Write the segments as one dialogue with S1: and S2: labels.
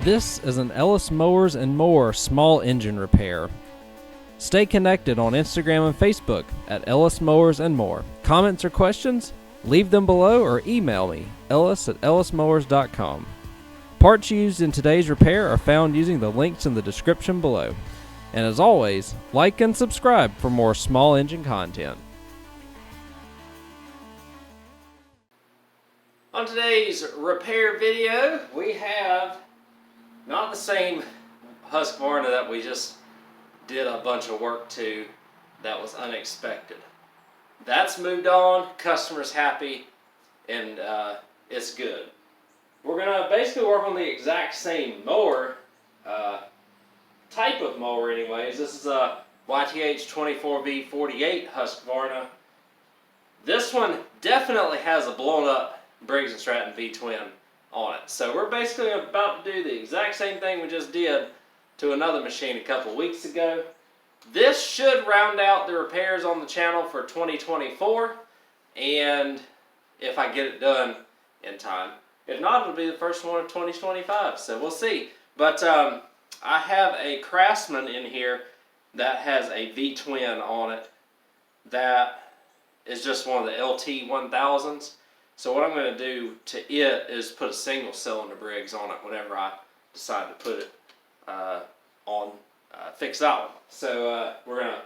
S1: This is an Ellis Mowers and More small engine repair. Stay connected on Instagram and Facebook at Ellis Mowers and More. Comments or questions? Leave them below or email me, ellis@ellismowers.com. Parts used in today's repair are found using the links in the description below. And as always, like and subscribe for more small engine content. On today's repair video, we have not the same Husqvarna that we just did a bunch of work to that was unexpected. That's moved on, customer's happy, and it's good. We're going to basically work on the exact same mower, type of mower anyways. This is a YTH24V48 Husqvarna. This one definitely has a blown up Briggs & Stratton V-twin on it. So we're basically about to do the exact same thing we just did to another machine a couple weeks ago. This should round out the repairs on the channel for 2024, and if I get it done in time. If not, it'll be the first one of 2025, so we'll see. But I have a Craftsman in here that has a V-twin on it that is just one of the LT1000s. So what I'm going to do to it is put a single cylinder Briggs on it whenever I decide to put it fix that one. So we're going to,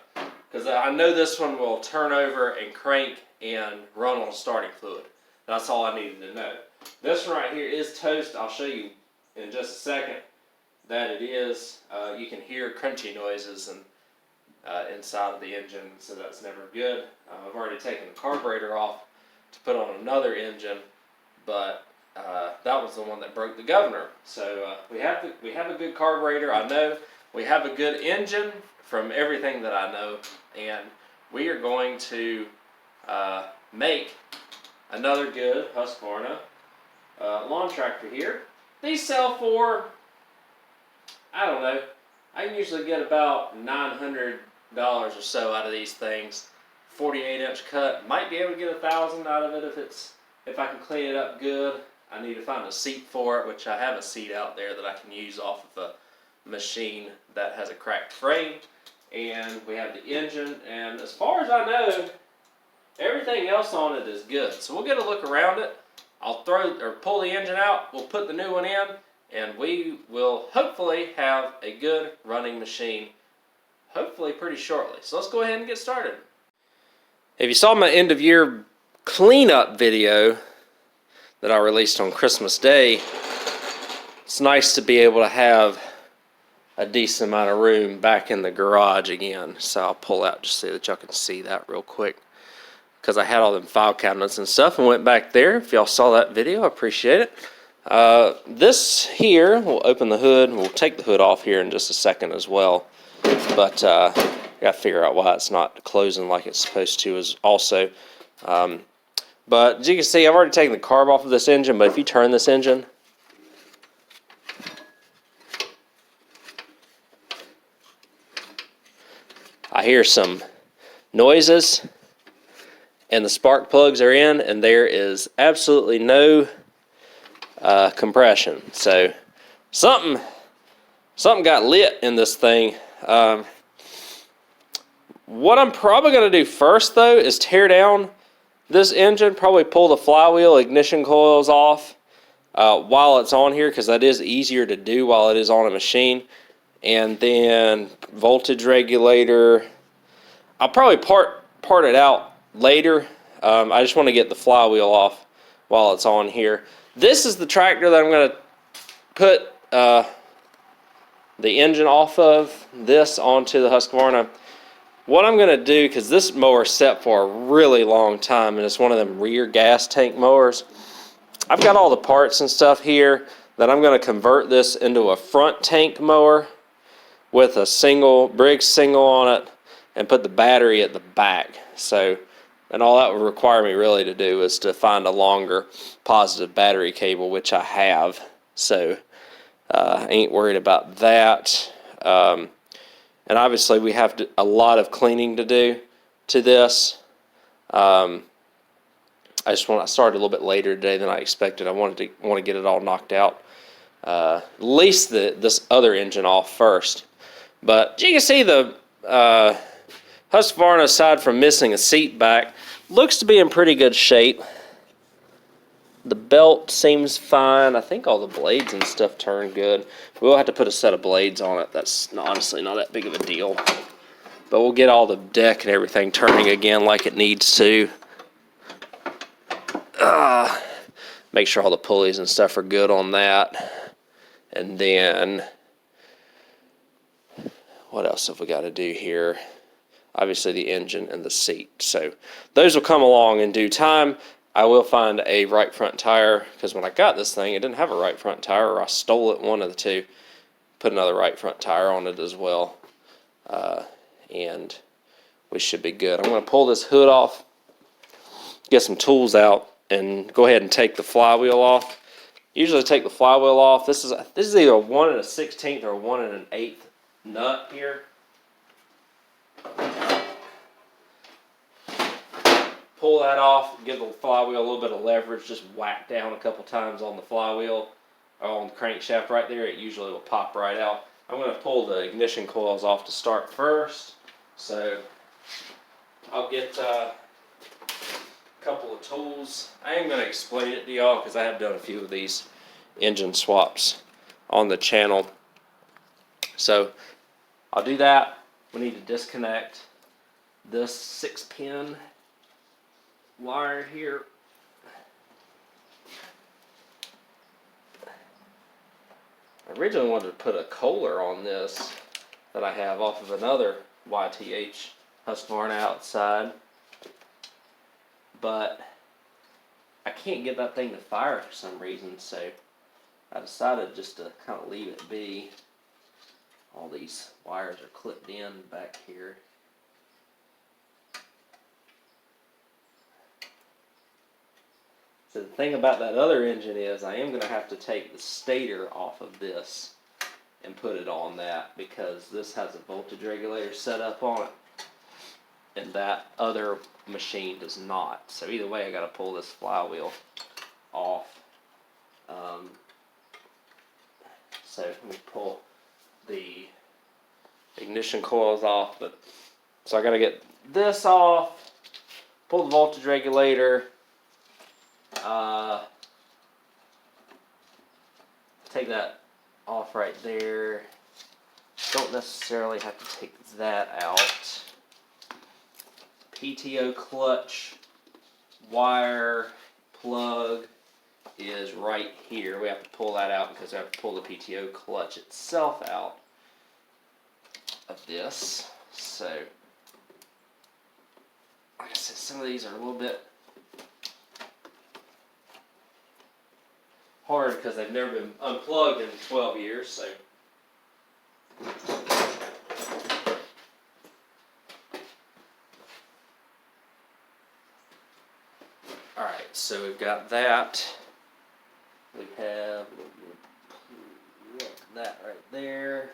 S1: because I know this one will turn over and crank and run on starting fluid. That's all I needed to know. This one right here is toast. I'll show you in just a second that it is. You can hear crunchy noises and inside of the engine, so that's never good. I've already taken the carburetor off to put on another engine, but that was the one that broke the governor. So we have a good carburetor. I know we have a good engine from everything that I know, and we are going to make another good Husqvarna lawn tractor here. These sell for, I don't know, I can usually get about $900 or so out of these things. 48-inch cut, might be able to get $1,000 out of it if I can clean it up good. I need to find a seat for it, which I have a seat out there that I can use off of a machine that has a cracked frame. And we have the engine, and as far as I know, everything else on it is good. So we'll get a look around it. I'll pull the engine out, we'll put the new one in, and we will hopefully have a good running machine, hopefully pretty shortly. So let's go ahead and get started. If you saw my end of year cleanup video that I released on Christmas Day, it's nice to be able to have a decent amount of room back in the garage again. So I'll pull out just so that y'all can see that real quick, because I had all them file cabinets and stuff and went back there. If y'all saw that video, I appreciate it. This here, we'll open the hood. We'll take the hood off here in just a second as well. But I gotta figure out why it's not closing like it's supposed to is also. But as you can see, I've already taken the carb off of this engine, but if you turn this engine, I hear some noises, and the spark plugs are in, and there is absolutely no compression. So something got lit in this thing. What I'm probably going to do first, though, is tear down this engine, probably pull the flywheel ignition coils off while it's on here, because that is easier to do while it is on a machine. And then voltage regulator, I'll probably part it out later. I just want to get the flywheel off while it's on here. This is the tractor that I'm going to put the engine off of, this onto the Husqvarna. What I'm going to do, because this mower is set for a really long time, and it's one of them rear gas tank mowers, I've got all the parts and stuff here that I'm going to convert this into a front tank mower with a Briggs single on it, and put the battery at the back. So, and all that would require me really to do is to find a longer positive battery cable, which I have. So I ain't worried about that. And obviously we have a lot of cleaning to do to this. I started a little bit later today than I expected. I want to get it all knocked out least this other engine off first. But you can see the Husqvarna, aside from missing a seat back, looks to be in pretty good shape. The belt seems fine. I think all the blades and stuff turn good. We'll have to put a set of blades on it. That's honestly not that big of a deal. But we'll get all the deck and everything turning again like it needs to. Make sure all the pulleys and stuff are good on that. And then, what else have we got to do here? Obviously the engine and the seat. So those will come along in due time. I will find a right front tire, because when I got this thing, it didn't have a right front tire, or I stole it, one of the two. Put another right front tire on it as well. And we should be good. I'm going to pull this hood off, get some tools out, and go ahead and take the flywheel off. Usually take the flywheel off. This is either a 1 1/16 or a 1 1/8 nut here. Pull that off, give the flywheel a little bit of leverage, just whack down a couple times on the flywheel or on the crankshaft right there. It usually will pop right out. I'm going to pull the ignition coils off to start first. So I'll get a couple of tools. I am going to explain it to y'all because I have done a few of these engine swaps on the channel. So I'll do that. We need to disconnect this 6-pin wire here. I originally wanted to put a Kohler on this that I have off of another YTH Husqvarna outside, but I can't get that thing to fire for some reason, so I decided just to kind of leave it be. All these wires are clipped in back here. So the thing about that other engine is I am going to have to take the stator off of this and put it on that, because this has a voltage regulator set up on it and that other machine does not. So either way I got to pull this flywheel off. So let me pull the ignition coils off. So I got to get this off, pull the voltage regulator, take that off right there. Don't necessarily have to take that out. PTO clutch wire plug is right here. We have to pull that out because we have to pull the PTO clutch itself out of this. So, like I said, some of these are a little bit hard because they've never been unplugged in 12 years, so. Alright, so we've got that. We have that right there.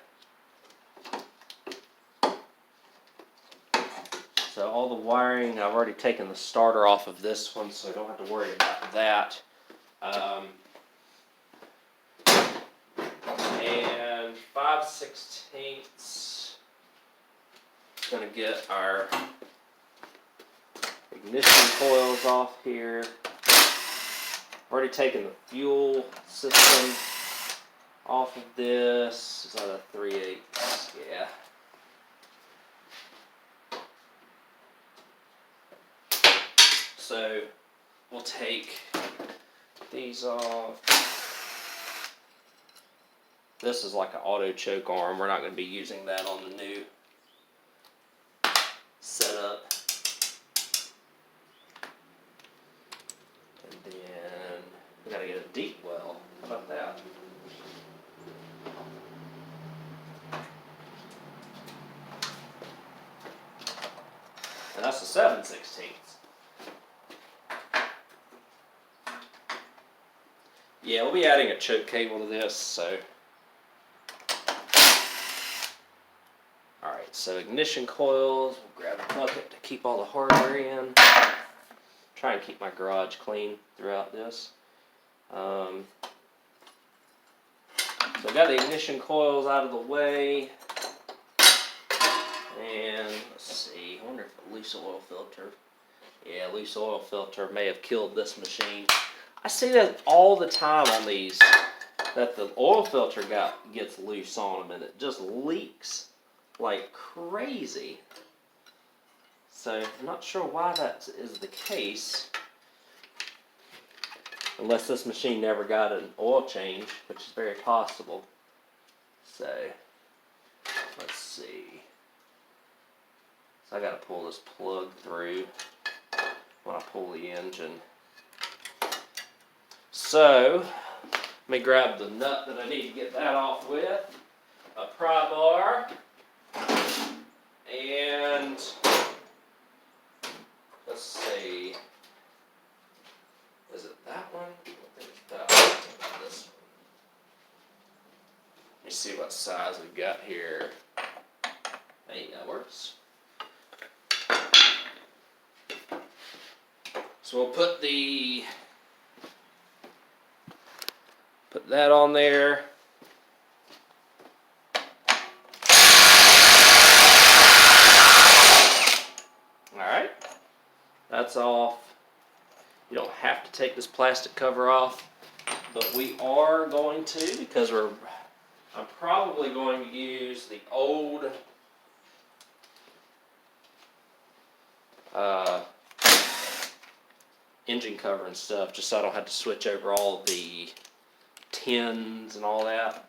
S1: So all the wiring, I've already taken the starter off of this one, so I don't have to worry about that. And 5/16 gonna get our ignition coils off here. Already taken the fuel system off of this. Is that a 3/8? Yeah. So we'll take these off. This is like an auto choke arm. We're not going to be using that on the new setup. And then we got to get a deep well. How about that? And that's the 7/16. Yeah, we'll be adding a choke cable to this, so. Alright, so ignition coils. We'll grab a bucket to keep all the hardware in. Try and keep my garage clean throughout this. So I got the ignition coils out of the way. And let's see, I wonder if a loose oil filter. Yeah, loose oil filter may have killed this machine. I see that all the time on these, that the oil filter gets loose on them and it just leaks like crazy. So I'm not sure why that is the case. Unless this machine never got an oil change, which is very possible. So, let's see. So I gotta pull this plug through when I pull the engine. So, let me grab the nut that I need to get that off with. A pry bar. And, let's see. Is it that one? I think it's that one. This one. Let me see what size we've got here. Hey, that works. So we'll put that on there. Alright. That's off. You don't have to take this plastic cover off, but we are going to because I'm probably going to use the old engine cover and stuff, just so I don't have to switch over all the tins and all that.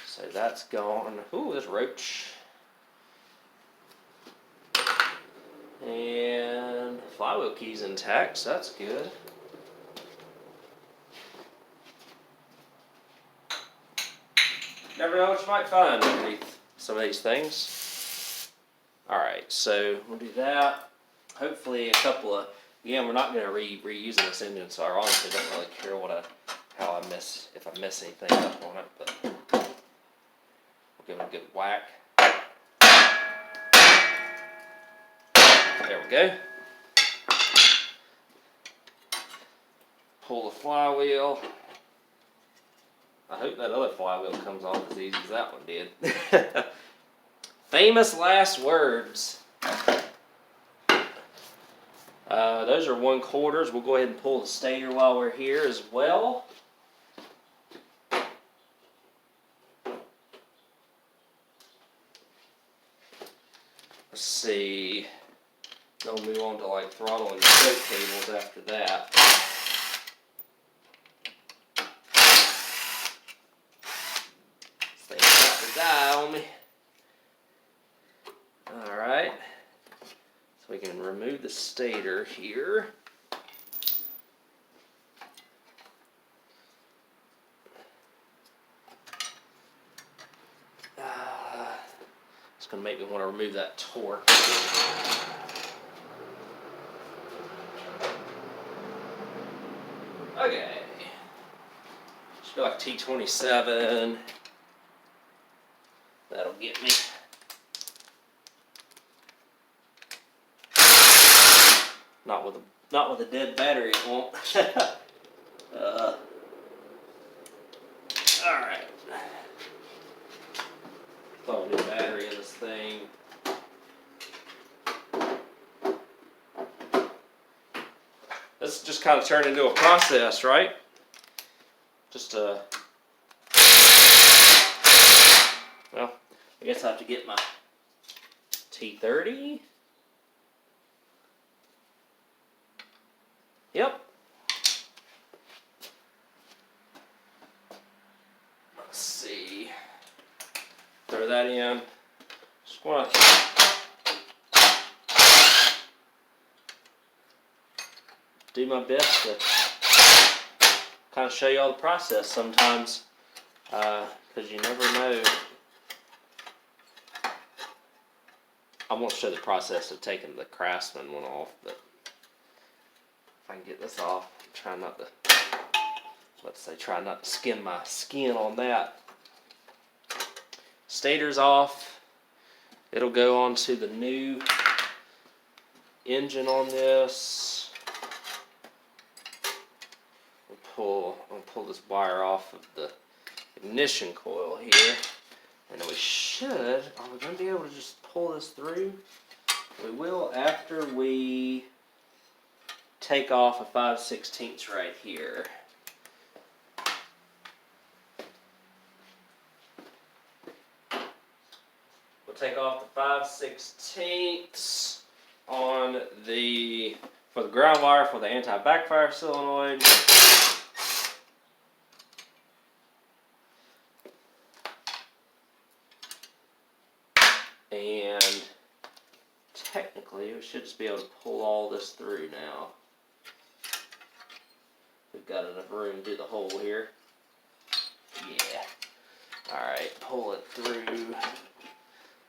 S1: So that's gone. Ooh, there's a roach. And flywheel key's intact, so that's good. Never know what you might find underneath some of these things. Alright, so we'll do that. Hopefully a couple of, again, we're not going to reusing this engine, so I honestly don't really care if I mess anything up on it, but we'll give it a good whack. There we go. Pull the flywheel. I hope that other flywheel comes off as easy as that one did. Famous last words. Those are 1/4. We'll go ahead and pull the stator while we're here as well. Let's see. Then we'll move on to like throttle and choke cables after that. This thing's about to die on me. Alright. So we can remove the stator here. It's going to make me want to remove that torque. Okay. Should be like T27. That'll get me. Not with a dead battery, it won't. Alright. Throw a new battery in this thing. This just kind of turned into a process, right? Just well, I guess I have to get my T30. Yep. Let's see. Throw that in. Just want to do my best to kind of show you all the process sometimes, because you never know. I won't show the process of taking the Craftsman one off, but if I can get this off, try not to skin my skin on that. Stator's off. It'll go on to the new engine on this. pull this wire off of the ignition coil here, and then we should. Are we going to be able to just pull this through? We will after we take off a 5/16 right here. We'll take off the 5/16 on the for the ground wire for the anti-backfire solenoid. And technically, we should just be able to pull all this through now. We've got enough room to do the hole here. Yeah. Alright, pull it through.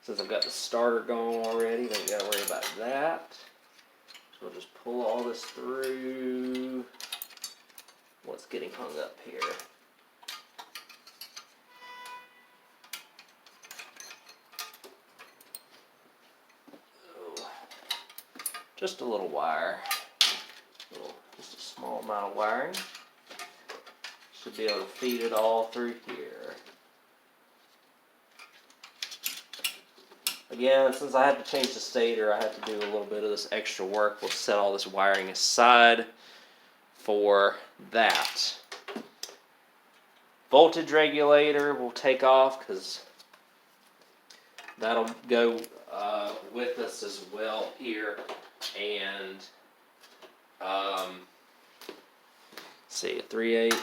S1: Since I've got the starter going already, don't gotta worry about that. So we'll just pull all this through. What's getting hung up here? Just a little wire, just a small amount of wiring. Should be able to feed it all through here. Again, since I had to change the stator, I had to do a little bit of this extra work. We'll set all this wiring aside for that. Voltage regulator we'll take off because that'll go with us as well here. And see, 3/8,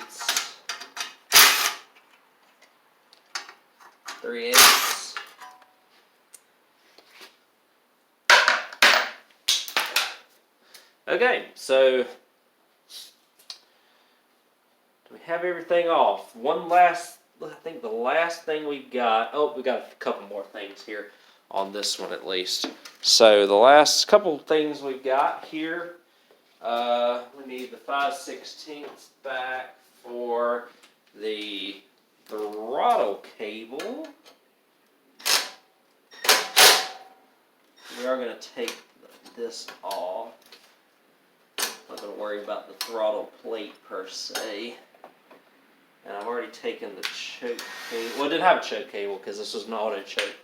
S1: 3/8. Okay, so do we have everything off? One last, I think the last thing we've got. Oh, we got a couple more things here on this one at least. So the last couple things we've got here, we need the 5/16 back for the throttle cable. We are going to take this off. I'm not going to worry about the throttle plate per se. And I've already taken the choke cable. Well, it didn't have a choke cable because this was an auto choke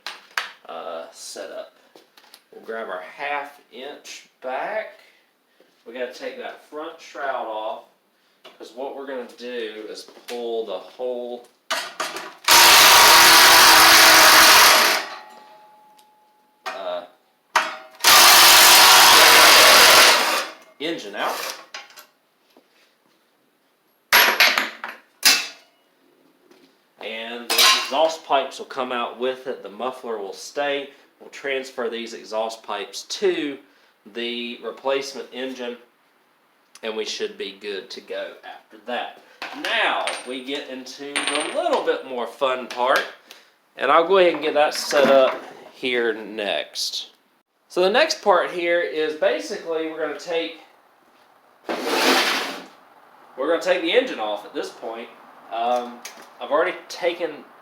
S1: setup. We'll grab our 1/2 inch back. We got to take that front shroud off because what we're going to do is pull the whole engine out. And the exhaust pipes will come out with it. The muffler will stay. We'll transfer these exhaust pipes to the replacement engine, and we should be good to go after that. Now we get into the little bit more fun part, and I'll go ahead and get that set up here next. So the next part here is basically we're going to take the engine off at this point. I've already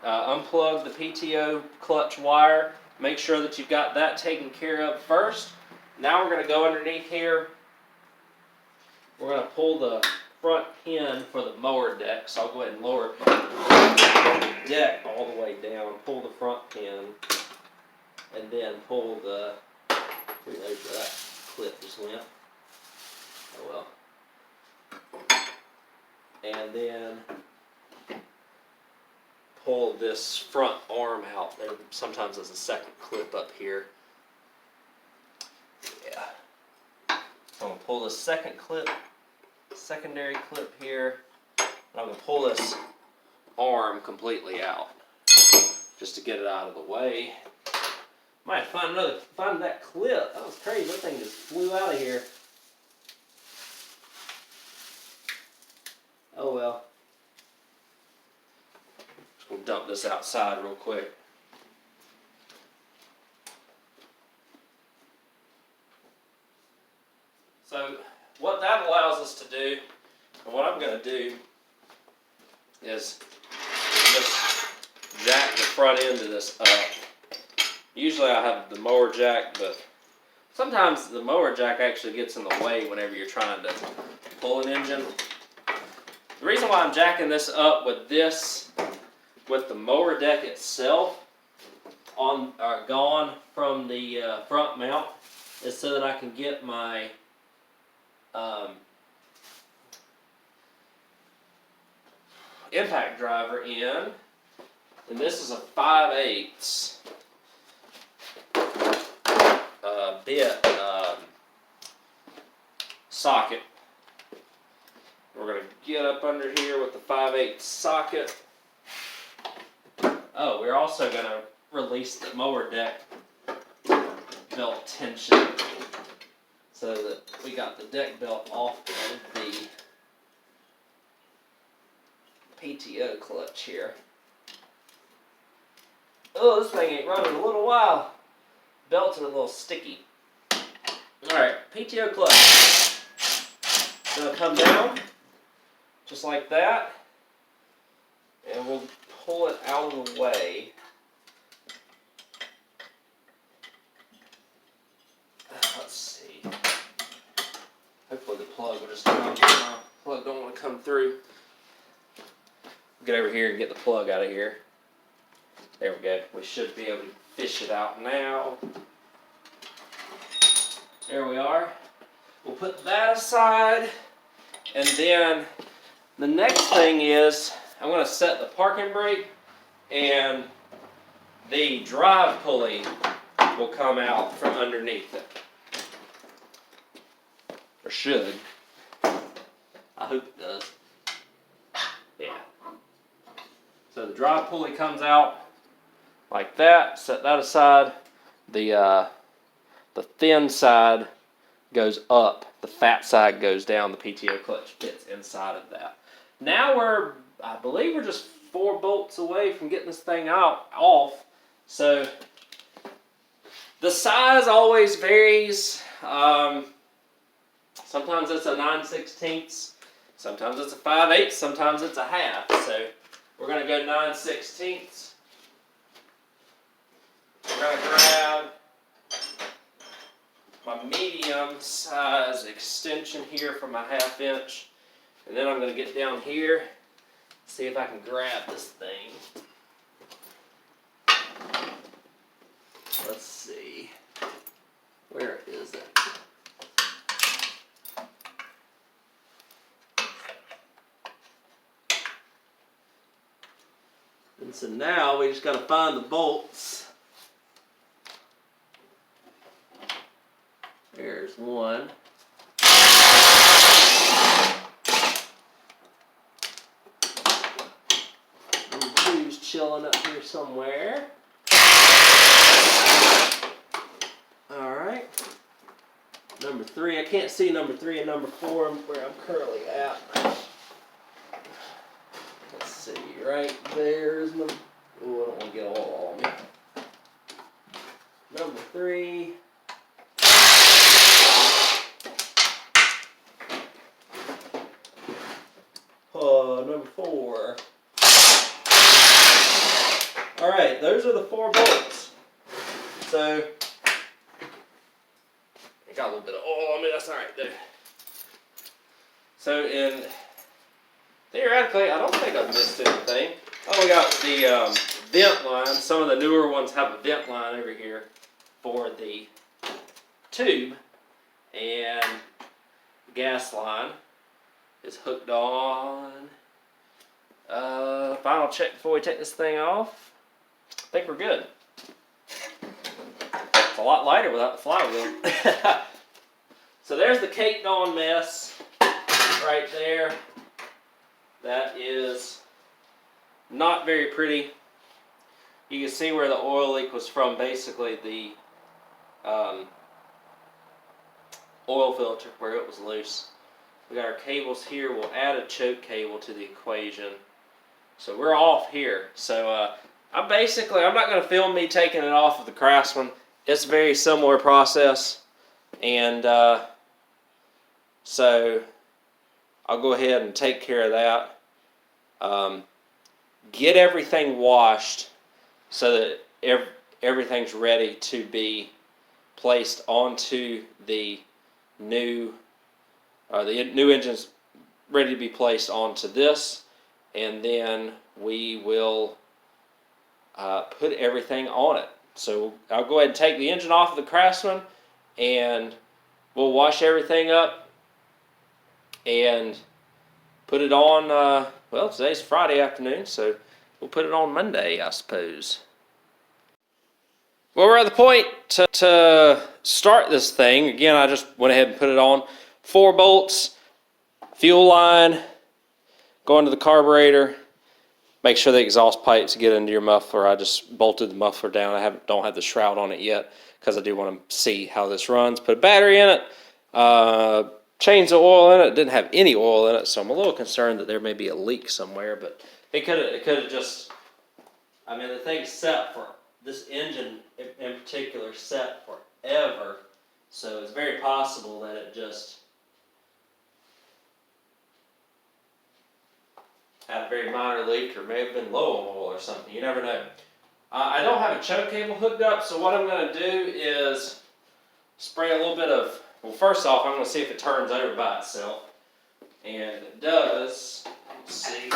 S1: unplugged the PTO clutch wire. Make sure that you've got that taken care of first. Now we're going to go underneath here. We're going to pull the front pin for the mower deck. So I'll go ahead and lower the deck all the way down. Pull the front pin. And then pull the... Who knows where that clip just went? Oh well. And then pull this front arm out. There sometimes there's a second clip up here. Yeah. So I'm going to pull this secondary clip here, and I'm going to pull this arm completely out just to get it out of the way. Might find that clip. That was crazy. That thing just flew out of here. Oh well. Just gonna dump this outside real quick. So what that allows us to do, and what I'm going to do, is just jack the front end of this up. Usually I have the mower jack, but sometimes the mower jack actually gets in the way whenever you're trying to pull an engine. The reason why I'm jacking this up with the mower deck itself gone from the front mount is so that I can get my impact driver in, and this is a 5/8 bit socket. We're going to get up under here with the 5/8 socket. Oh, we're also going to release the mower deck belt tension so that we got the deck belt off of the PTO clutch here. Oh, this thing ain't running in a little while. Belt's a little sticky. Alright, PTO clutch. Gonna come down just like that, and we'll pull it out of the way. Let's see. Hopefully the plug will just come. The plug don't want to come through. Get over here and get the plug out of here. There we go. We should be able to fish it out now. There we are. We'll put that aside, and then the next thing is I'm going to set the parking brake, and the drive pulley will come out from underneath it. Or should. I hope it does. Yeah. So the drive pulley comes out like that. Set that aside. The thin side goes up. The fat side goes down. The PTO clutch fits inside of that. Now I believe we're just 4 bolts away from getting this thing off. So the size always varies. Sometimes it's a 9/16, sometimes it's a 5/8, sometimes it's a half. So we're going to go 9/16. We're going to grab my medium size extension here for my 1/2 inch. And then I'm going to get down here, see if I can grab this thing. Let's see. Where is it? And so now we just got to find the bolts. There's one. Number 2's chilling up here somewhere. Alright. Number 3. I can't see number 3 and number 4 where I'm currently at. Let's see. Right there's number... Oh, I don't want to get all on me. Number 3. Number 4. Alright, those are the 4 bolts. So, I got a little bit of oil on me, that's alright though. So, theoretically, I don't think I've missed anything. Oh, we got the vent line. Some of the newer ones have a vent line over here for the tube. And the gas line is hooked on. Final check before we take this thing off. I think we're good. It's a lot lighter without the flywheel. So there's the caked on mess right there. That is not very pretty. You can see where the oil leak was from, basically the oil filter where it was loose. We got our cables here. We'll add a choke cable to the equation. So we're off here. So I'm not going to film me taking it off of the Craftsman. It's a very similar process. And so I'll go ahead and take care of that. Get everything washed so that everything's ready to be placed onto the new engine's ready to be placed onto this, and then we will put everything on it. So I'll go ahead and take the engine off of the Craftsman, and we'll wash everything up and put it on, well, today's Friday afternoon, so we'll put it on Monday, I suppose. Well, we're at the point to start this thing. Again, I just went ahead and put it on. 4 bolts, fuel line, go into the carburetor. Make sure the exhaust pipes get into your muffler. I just bolted the muffler down. I don't have the shroud on it yet because I do want to see how this runs. Put a battery in it. Changed the oil in it. It didn't have any oil in it, so I'm a little concerned that there may be a leak somewhere. But it could have just. I mean, the thing's set for this engine in particular set forever, so it's very possible that it just had a very minor leak, or may have been low on oil or something. You never know. I don't have a choke cable hooked up, so what I'm going to do is spray a little bit of, well, first off, I'm going to see if it turns over by itself. And if it does, let's see,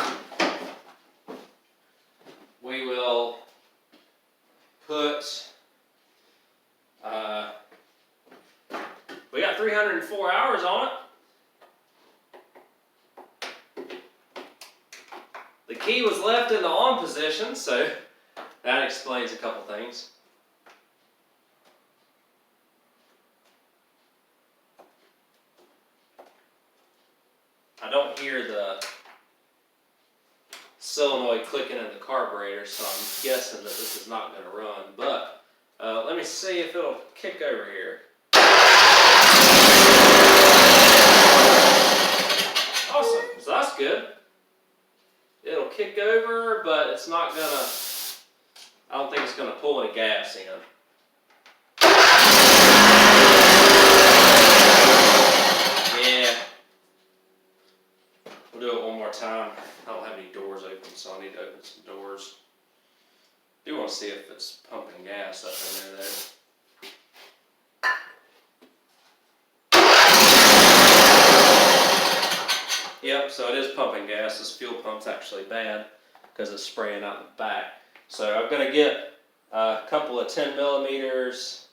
S1: we will put, we got 304 hours on it. The key was left in the on position, so that explains a couple things. I don't hear the solenoid clicking in the carburetor, so I'm guessing that this is not going to run. But let me see if it'll kick over here. Awesome, so that's good. It'll kick over, but it's not gonna, I don't think it's gonna pull any gas in. Yeah. We'll do it one more time. I don't have any doors open, so I need to open some doors. I do want to see if it's pumping gas up in there though. Yep, so it is pumping gas. This fuel pump's actually bad because it's spraying out the back. So I'm going to get a couple of 10 millimeters,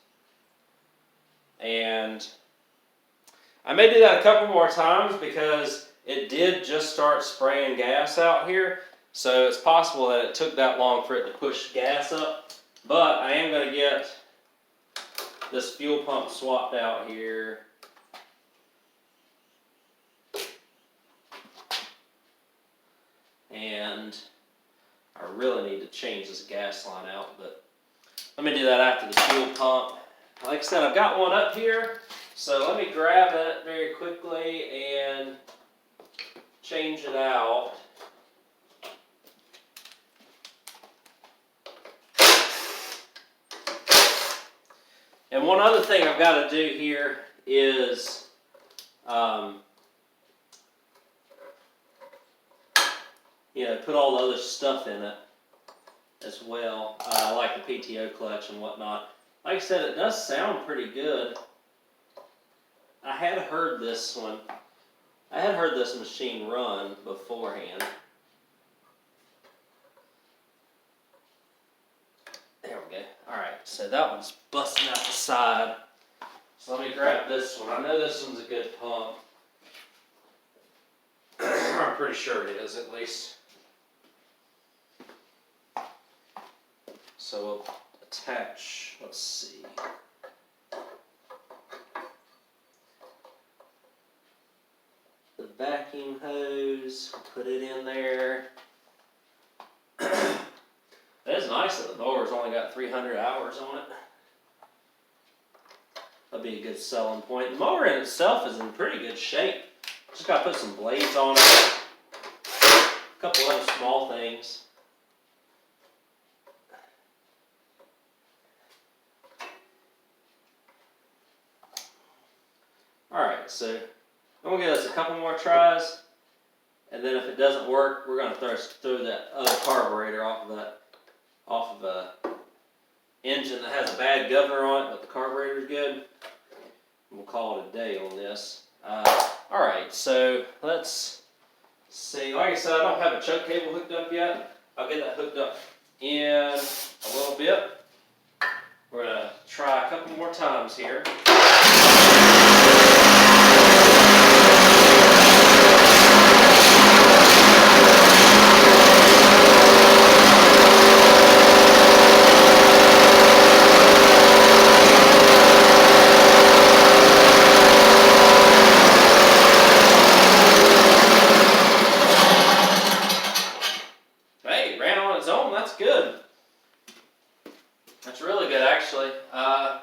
S1: and I may do that a couple more times because it did just start spraying gas out here. So it's possible that it took that long for it to push gas up. But I am going to get this fuel pump swapped out here. And I really need to change this gas line out, but let me do that after the fuel pump. Like I said, I've got one up here, so let me grab it very quickly and change it out. And one other thing I've got to do here is put all the other stuff in it as well, like the PTO clutch and whatnot. Like I said, it does sound pretty good. I had heard this one. I had heard this machine run beforehand. There we go. Alright, so that one's busting out the side. So let me grab this one. I know this one's a good pump. I'm pretty sure it is, at least. So we'll attach, let's see. The vacuum hose, put it in there. That's nice that the mower's only got 300 hours on it. That'll be a good selling point. The mower in itself is in pretty good shape. Just got to put some blades on it. A couple other small things. Alright, so I'm going to give this a couple more tries, and then if it doesn't work, we're going to throw that other carburetor off of a engine that has a bad governor on it, but the carburetor's good. And we'll call it a day on this. Alright, so let's See, like I said, I don't have a choke cable hooked up yet. I'll get that hooked up in a little bit. We're going to try a couple more times here. Hey, ran on its own. That's good. That's really good, actually. I'm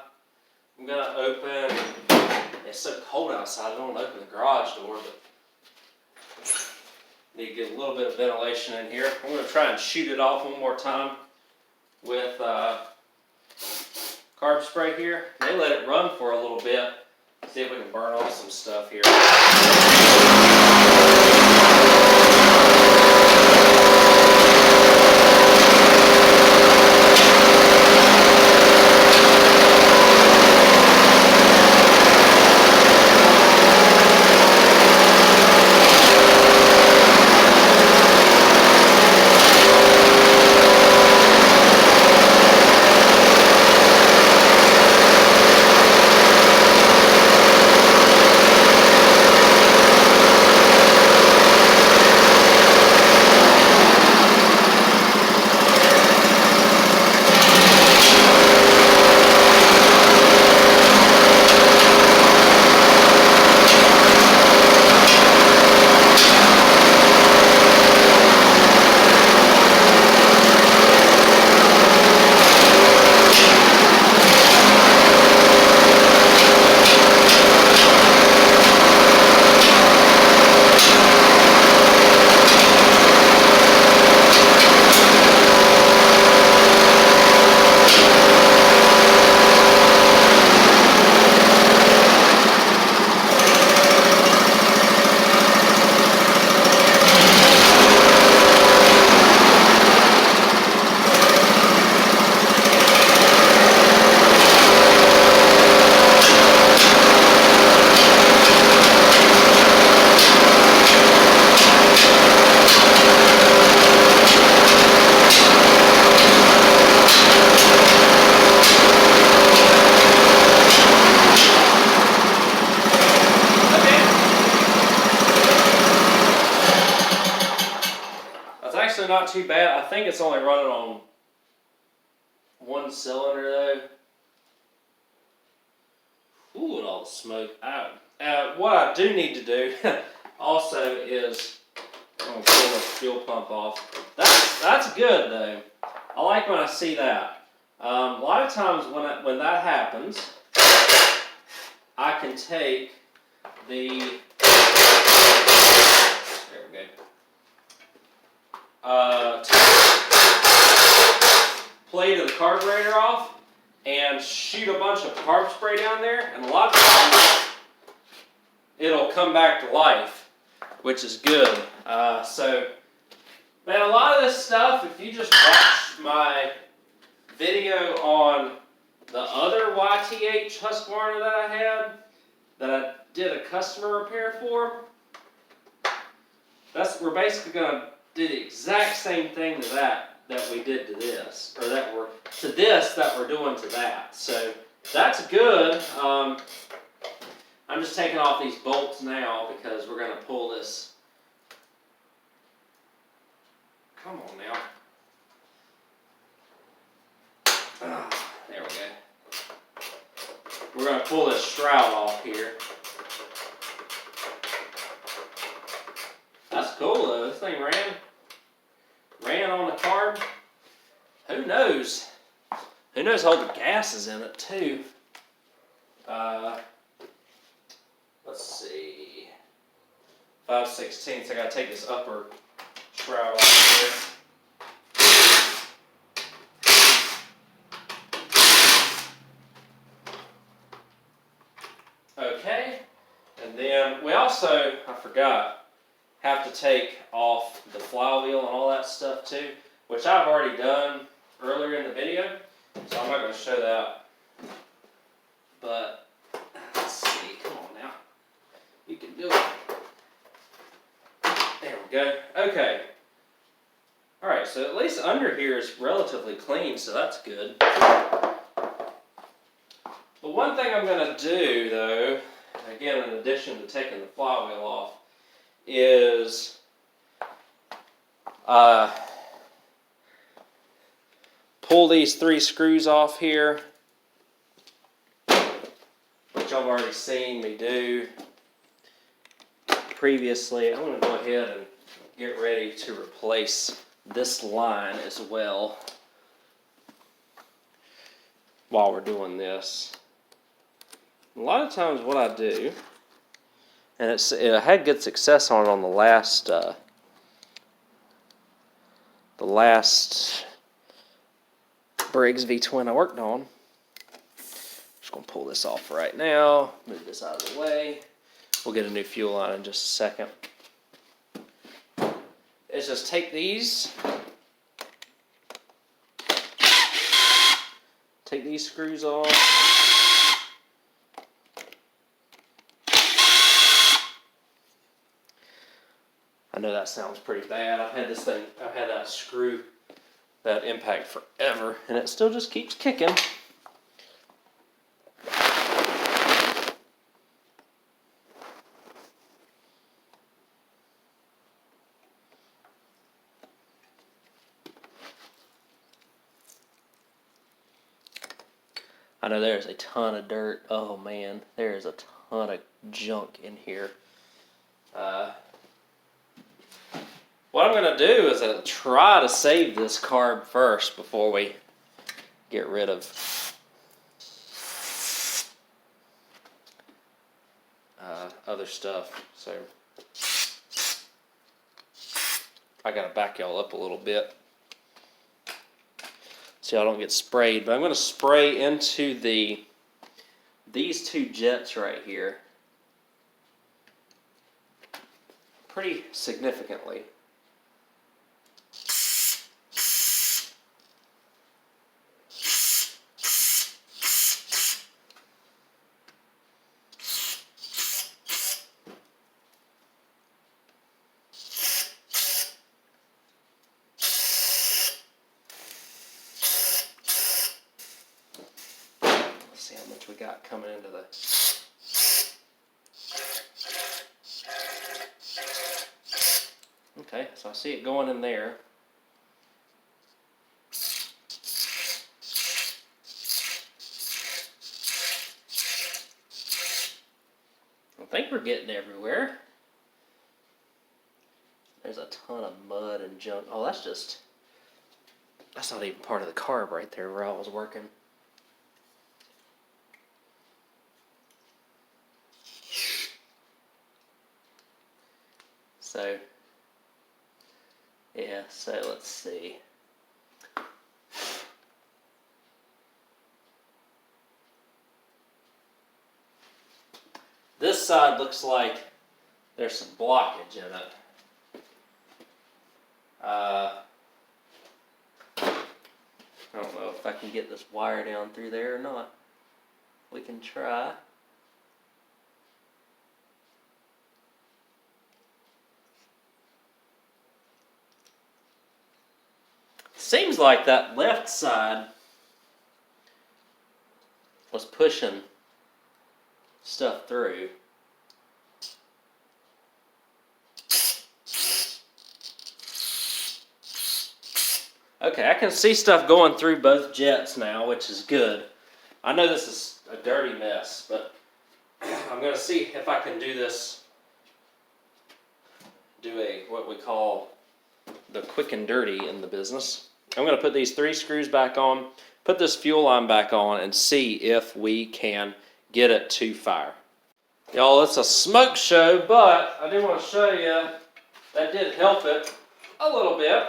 S1: going to open, it's so cold outside, I don't want to open the garage door, but need to get a little bit of ventilation in here. I'm going to try and shoot it off one more time with carb spray here. They let it run for a little bit, see if we can burn off some stuff here. Not too bad. I think it's only running on one cylinder though. Ooh, and all the smoke out. What I do need to do also is I'm gonna pull the fuel pump off. That's good though. I like when I see that. A lot of times when that happens, I can take the plate of the carburetor off and shoot a bunch of carb spray down there, and a lot of times it'll come back to life, which is good. So, man, a lot of this stuff, if you just watch my video on the other YTH Husqvarna that I had, that I did a customer repair for, we're basically going to do the exact same thing to that we did to this, or that we're doing to that. So that's good. I'm just taking off these bolts now because we're going to pull this. Come on now. There we go. We're going to pull this shroud off here. That's cool though. This thing ran on the carb. Who knows? Who knows how the gas is in it too? Let's see. 5/16. I gotta take this upper shroud off here. Okay, and then we also, I forgot, have to take off the flywheel and all that stuff too, which I've already done earlier in the video, so I'm not going to show that. But let's see, come on now, you can do it. There we go. Okay. Alright, so at least under here is relatively clean, so that's good. The one thing I'm going to do, though, again, in addition to taking the flywheel off, is pull these 3 screws off here, which I've already seen me do previously. I'm going to go ahead and get ready to replace this line as well while we're doing this. A lot of times what I do, and I had good success on it on the last Briggs V-twin I worked on. Just going to pull this off right now, move this out of the way. We'll get a new fuel line in just a second. Is just take these screws off. I know that sounds pretty bad. I've had that screw, that impact forever, and it still just keeps kicking. I know there's a ton of dirt. Oh man, there is a ton of junk in here. What I'm going to do is try to save this carb first before we get rid of other stuff. So I got to back y'all up a little bit so y'all don't get sprayed. But I'm going to spray into these 2 jets right here pretty significantly. See how much we got coming into the okay, so I see it going in there. I think we're getting everywhere. There's a ton of mud and junk. Oh, that's not even part of the carb right there where I was working. So, yeah, so let's see. This side looks like there's some blockage in it. I don't know if I can get this wire down through there or not. We can try. Seems like that left side was pushing stuff through. Okay, I can see stuff going through both jets now, which is good. I know this is a dirty mess, but I'm going to see if I can do this, what we call the quick and dirty in the business. I'm going to put these 3 screws back on, put this fuel line back on, and see if we can get it to fire. Y'all, it's a smoke show, but I do want to show you that did help it a little bit.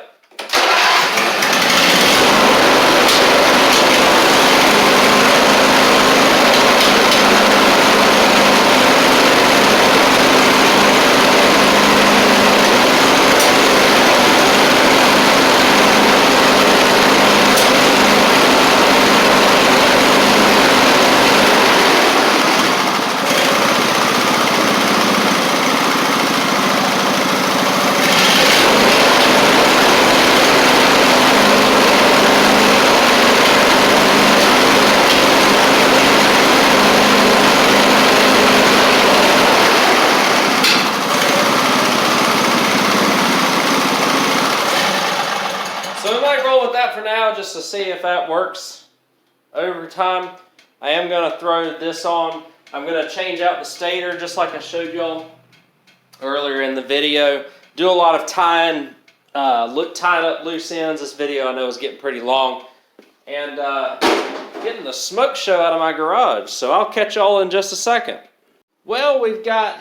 S1: now just to see if that works over time. I am going to throw this on. I'm going to change out the stator just like I showed y'all earlier in the video. Do a lot of tying up loose ends. This video I know is getting pretty long. And getting the smoke show out of my garage. So I'll catch y'all in just a second. Well, we've got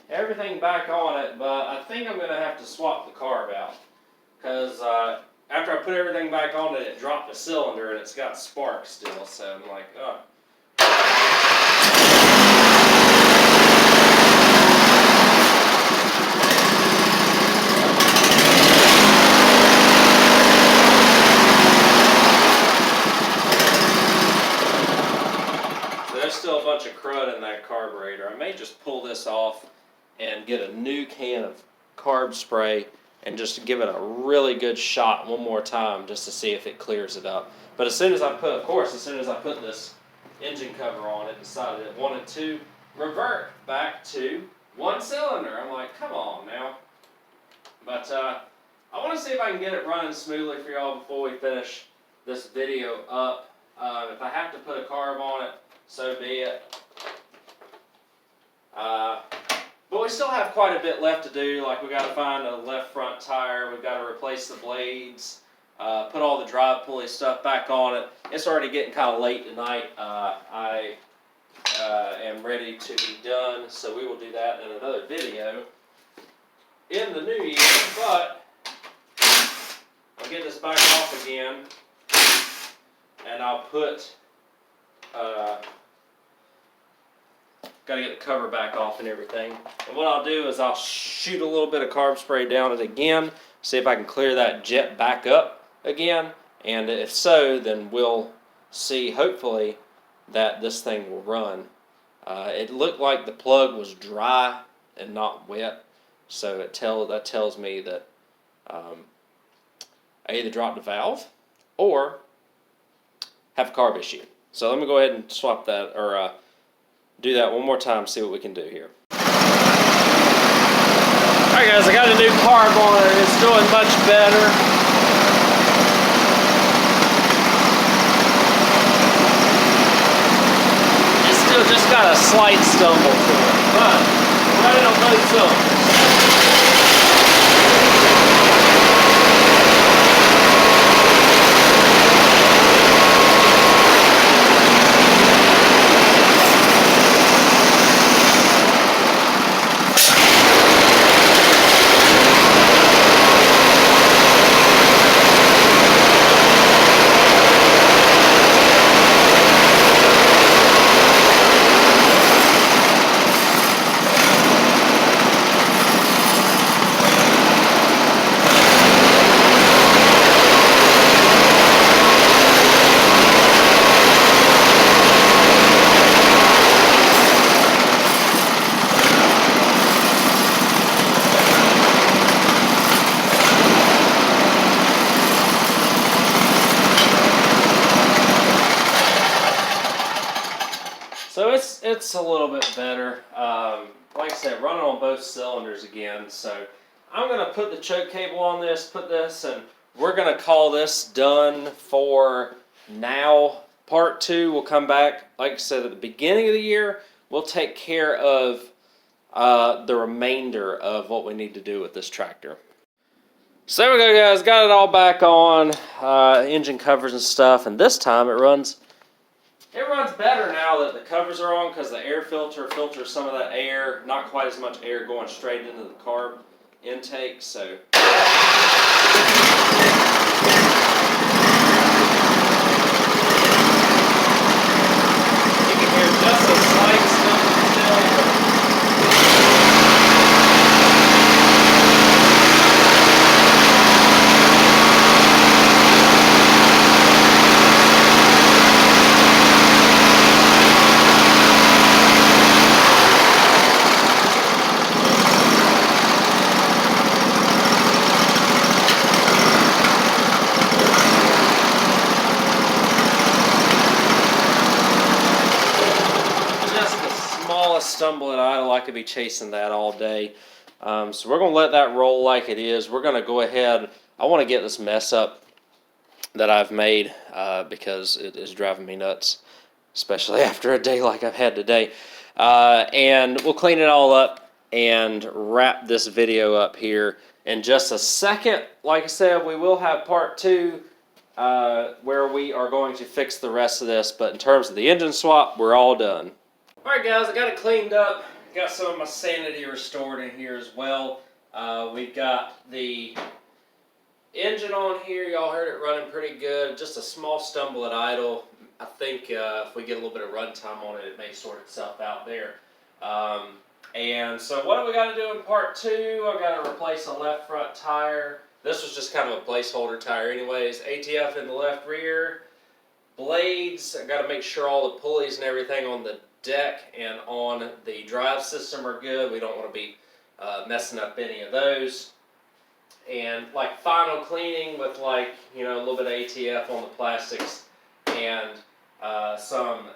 S1: everything back on it, but I think I'm going to have to swap the carb out. Because after I put everything back on it, it dropped a cylinder and it's got sparks still. So I'm like, oh. There's still a bunch of crud in that carburetor. I may just pull this off and get a new can of carb spray and just give it a really good shot one more time just to see if it clears it up. But as soon as I put, of course, as soon as I put this engine cover on, it decided it wanted to revert back to one cylinder. I'm like, come on now. But I want to see if I can get it running smoothly for y'all before we finish this video up. If I have to put a carb on it, so be it. But we still have quite a bit left to do. Like, we got to find a left front tire. We've got to replace the blades. Put all the drive pulley stuff back on it. It's already getting kind of late tonight. I am ready to be done, so we will do that in another video in the new year. But I'll get this back off again, and I'll put. Got to get the cover back off and everything. And what I'll do is I'll shoot a little bit of carb spray down it again, see if I can clear that jet back up again. And if so, then we'll see, hopefully, that this thing will run. It looked like the plug was dry and not wet, so that tells me that I either dropped a valve or have a carb issue. So let me go ahead and swap that, or do that one more time, see what we can do here. Alright guys, I got a new carb on it. It's doing much better. It's still just got a slight stumble to it, but we're running on both cylinders. So it's a little bit better. Like I said, running on both cylinders again. So I'm going to put the choke cable on this, put this, and we're going to call this done for now. Part 2 will come back, like I said, at the beginning of the year. We'll take care of the remainder of what we need to do with this tractor. So there we go, guys. Got it all back on, engine covers and stuff, and this time it runs better now that the covers are on, because the air filter filters some of that air, not quite as much air going straight into the carb intake, so. You can hear just a slight stumble still. Stumble at idle, I could be chasing that all day. So we're going to let that roll like it is. We're going to go ahead. I want to get this mess up that I've made because it is driving me nuts, especially after a day like I've had today. And we'll clean it all up and wrap this video up here in just a second. Like I said, we will have part 2 where we are going to fix the rest of this, but in terms of the engine swap, we're all done. Alright guys, I got it cleaned up, got some of my sanity restored in here as well. We've got the engine on here, y'all heard it running pretty good, just a small stumble at idle. I think if we get a little bit of run time on it, it may sort itself out there. And so what do we got to do in part 2? I've got to replace a left front tire. This was just kind of a placeholder tire anyways. ATF in the left rear. Blades, I've got to make sure all the pulleys and everything on the deck and on the drive system are good. We don't want to be messing up any of those. And like final cleaning with like, you know, a little bit of ATF on the plastics and some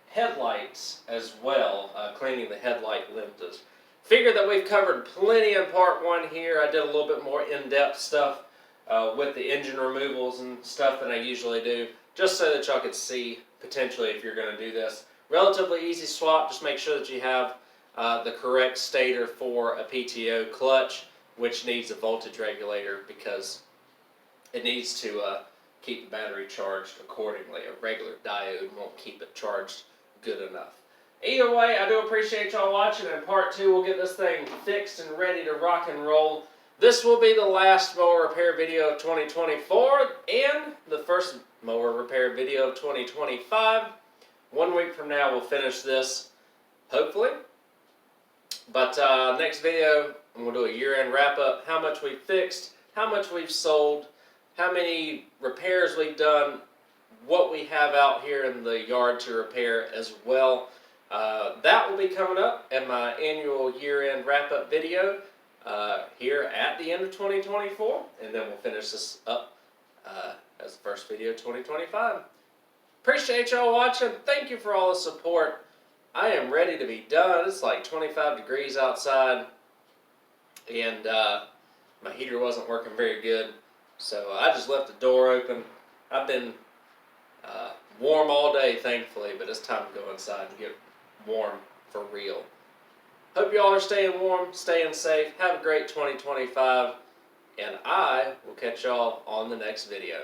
S1: headlights as well, cleaning the headlight lenses. Figure that we've covered plenty in part 1 here. I did a little bit more in-depth stuff with the engine removals and stuff than I usually do, just so that y'all could see potentially if you're going to do this. Relatively easy swap, just make sure that you have the correct stator for a PTO clutch, which needs a voltage regulator because it needs to keep the battery charged accordingly. A regular diode won't keep it charged good enough. Either way, I do appreciate y'all watching. In part 2, we'll get this thing fixed and ready to rock and roll. This will be the last mower repair video of 2024 and the first mower repair video of 2025. 1 week from now, we'll finish this, hopefully. But next video, we'll do a year-end wrap-up, how much we've fixed, how much we've sold, how many repairs we've done, what we have out here in the yard to repair as well. That will be coming up in my annual year-end wrap-up video here at the end of 2024, and then we'll finish this up as the first video of 2025. Appreciate y'all watching. Thank you for all the support. I am ready to be done. It's like 25 degrees outside, and my heater wasn't working very good, so I just left the door open. I've been warm all day, thankfully, but it's time to go inside and get warm for real. Hope y'all are staying warm, staying safe. Have a great 2025, and I will catch y'all on the next video.